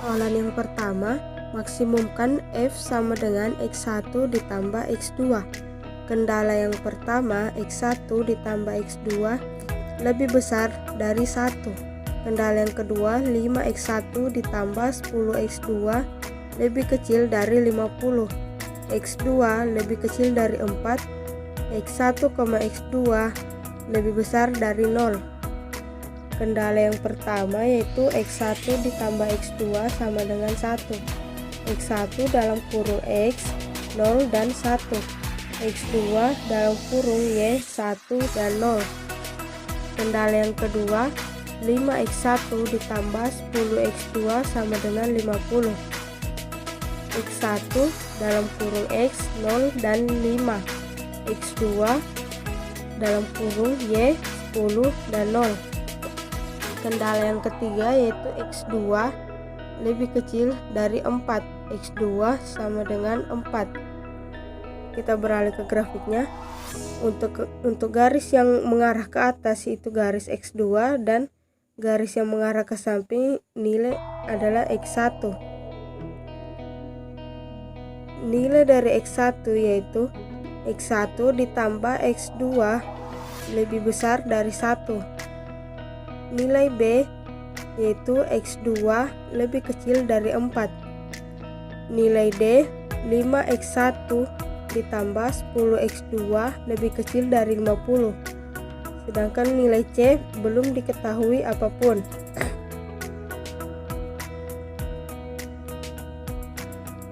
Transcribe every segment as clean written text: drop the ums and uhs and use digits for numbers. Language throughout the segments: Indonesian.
Soalan yang pertama, maksimumkan F sama dengan X1 ditambah X2. Kendala yang pertama, X1 ditambah X2 lebih besar dari 1. Kendala yang kedua, 5X1 ditambah 10X2 lebih kecil dari 50. X2 lebih kecil dari 4. X1, X2 lebih besar dari 0. Kendala yang pertama yaitu X1 ditambah X2 sama dengan 1. X1 dalam kurung X, 0 dan 1. X2 dalam kurung Y, 1 dan 0. Kendala yang kedua, 5X1 ditambah 10X2 sama dengan 50. X1 dalam kurung X, 0 dan 5. X2 dalam kurung Y, 10 dan 0. Kendala yang ketiga yaitu X2 lebih kecil dari 4. X2 sama dengan 4. Kita beralih ke grafiknya. Untuk garis yang mengarah ke atas itu garis X2 dan garis yang mengarah ke samping nilai adalah X1. Nilai dari X1 yaitu X1 ditambah X2 lebih besar dari 1. Nilai B yaitu X2 lebih kecil dari 4. Nilai D, 5X1 ditambah 10X2 lebih kecil dari 50. Sedangkan nilai C belum diketahui apapun.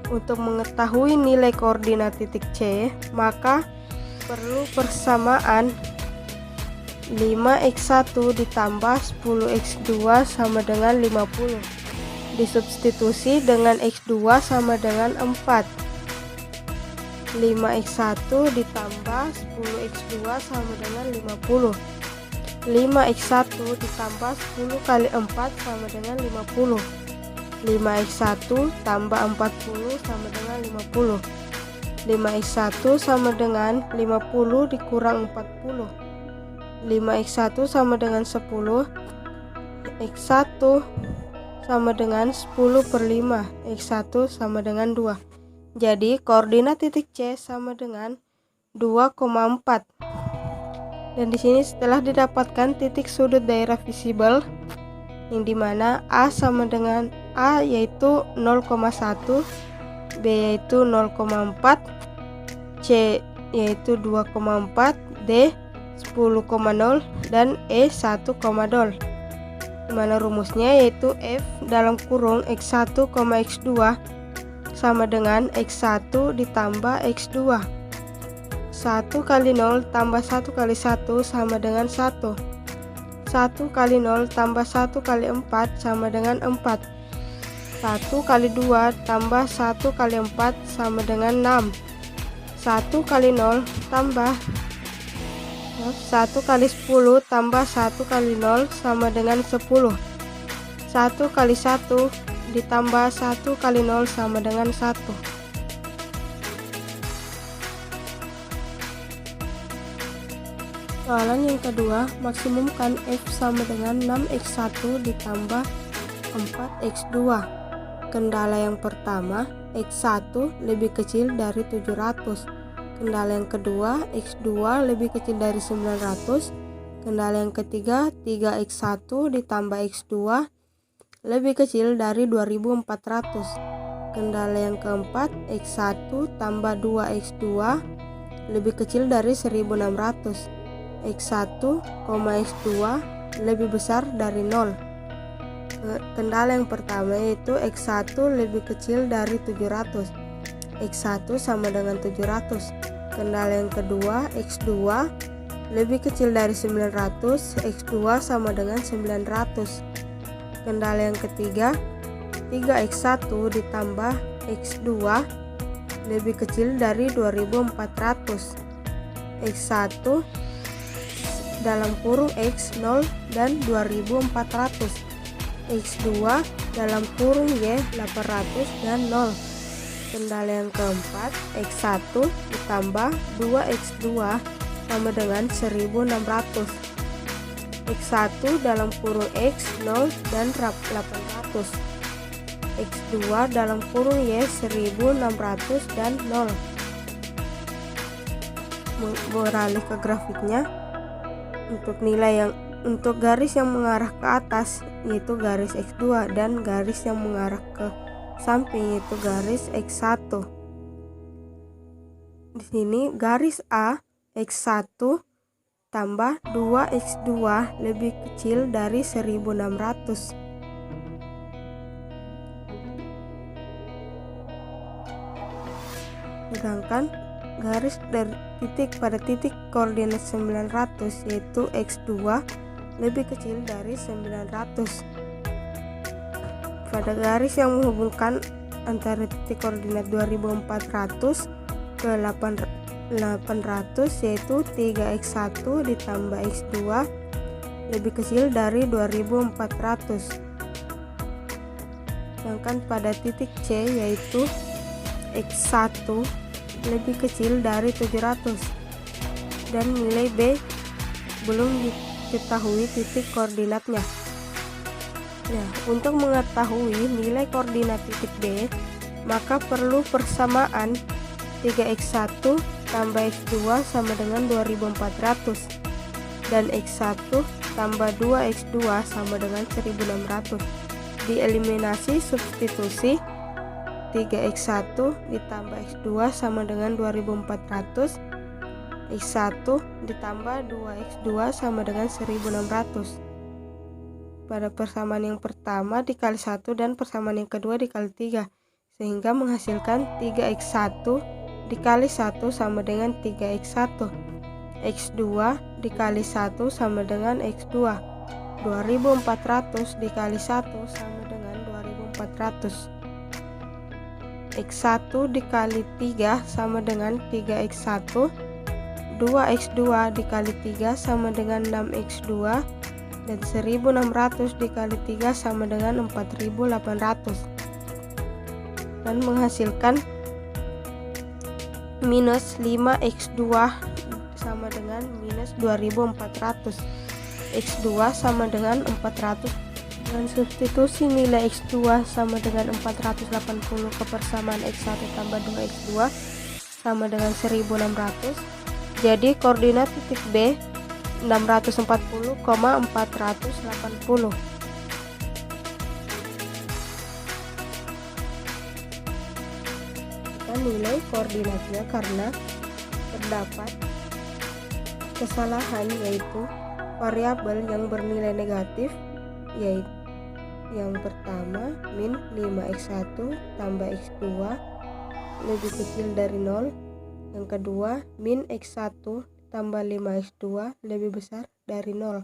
Untuk mengetahui nilai koordinat titik C, maka perlu persamaan 5X1 ditambah 10X2 sama dengan 50. Disubstitusi dengan X2 sama dengan 4. 5X1 ditambah 10X2 sama dengan 50. 5X1 ditambah 10 kali 4 sama dengan 50. 5X1 tambah 40 sama dengan 50. 5X1 sama dengan 50 dikurang 40. 5X1 sama dengan 10. X1 sama dengan 10 per 5. X1 sama dengan 2. Jadi koordinat titik C sama dengan 2,4. Dan di sini setelah didapatkan titik sudut daerah visible yang dimana A sama dengan A yaitu 0,1, B yaitu 0,4, C yaitu 2,4, D 10,0 dan E 1,0. Dimana rumusnya yaitu F dalam kurung X1, X2 sama dengan X1 ditambah X2. 1 kali 0 tambah 1 kali 1 sama dengan 1. 1 kali 0 tambah 1 kali 4 sama dengan 4. 1 kali 2 tambah 1 kali 4 sama dengan 6. 1 kali 0 tambah 1 kali 10 tambah 1 kali 0 sama dengan 10. 1 kali 1 ditambah 1 kali 0 sama dengan 1. Soalan yang kedua, maksimumkan F sama dengan 6X1 ditambah 4X2. Kendala yang pertama, X1 lebih kecil dari 700. Kendala yang kedua, X2 lebih kecil dari 900. Kendala yang ketiga, 3X1 ditambah X2 lebih kecil dari 2400. Kendala yang keempat, X1 tambah 2X2 lebih kecil dari 1600. X1, X2 lebih besar dari 0. Kendala yang pertama yaitu X1 lebih kecil dari 700. X1 sama dengan 700. Kendala yang kedua, X2 lebih kecil dari 900. X2 sama dengan 900. Kendala yang ketiga, 3X1 ditambah X2 lebih kecil dari 2400. X1 dalam kurung X, 0 dan 2400. X2 dalam kurung Y, 800 dan 0. Kendala yang keempat, X1 ditambah 2X2 sama dengan 1600. X1 dalam kurung X, 0 dan 800. X2 dalam kurung Y 1600 dan 0. Beralih ke grafiknya. Untuk garis yang mengarah ke atas yaitu garis X2 dan garis yang mengarah ke samping yaitu garis X1. Di sini garis A X1 tambah 2X2 lebih kecil dari 1600. Sedangkan garis dari titik pada titik koordinat 900 yaitu X2 lebih kecil dari 900. Pada garis yang menghubungkan antara titik koordinat 2400 ke 800 yaitu 3X1 ditambah X2 lebih kecil dari 2400. Sedangkan pada titik C yaitu X1 lebih kecil dari 700 dan nilai B belum diketahui titik koordinatnya. Nah, untuk mengetahui nilai koordinat titik B, maka perlu persamaan 3X1 tambah X2 sama dengan 2400 dan X1 tambah 2X2 sama dengan 1600. Dieliminasi substitusi 3X1 ditambah X2 sama dengan 2400, X1 ditambah 2X2 sama dengan 1600. Pada persamaan yang pertama dikali 1 dan persamaan yang kedua dikali 3, sehingga menghasilkan 3X1 dikali 1 sama dengan 3X1, X2 dikali 1 sama dengan X2, 2400 dikali 1 sama dengan 2400. X1 dikali 3 sama dengan 3X1, 2X2 dikali 3 sama dengan 6X2, dan 1600 dikali 3 sama dengan 4800, dan menghasilkan minus 5X2 sama dengan minus 2400, X2 sama dengan 400. Dengan substitusi nilai X2 sama dengan 480 ke persamaan X1 tambah 2X2 sama dengan 1600. Jadi koordinat titik B 640,480. Kita nilai koordinatnya karena terdapat kesalahan, yaitu variabel yang bernilai negatif, yaitu yang pertama min 5X1 tambah X2 lebih kecil dari 0, yang kedua min X1 tambah 5X2 lebih besar dari 0.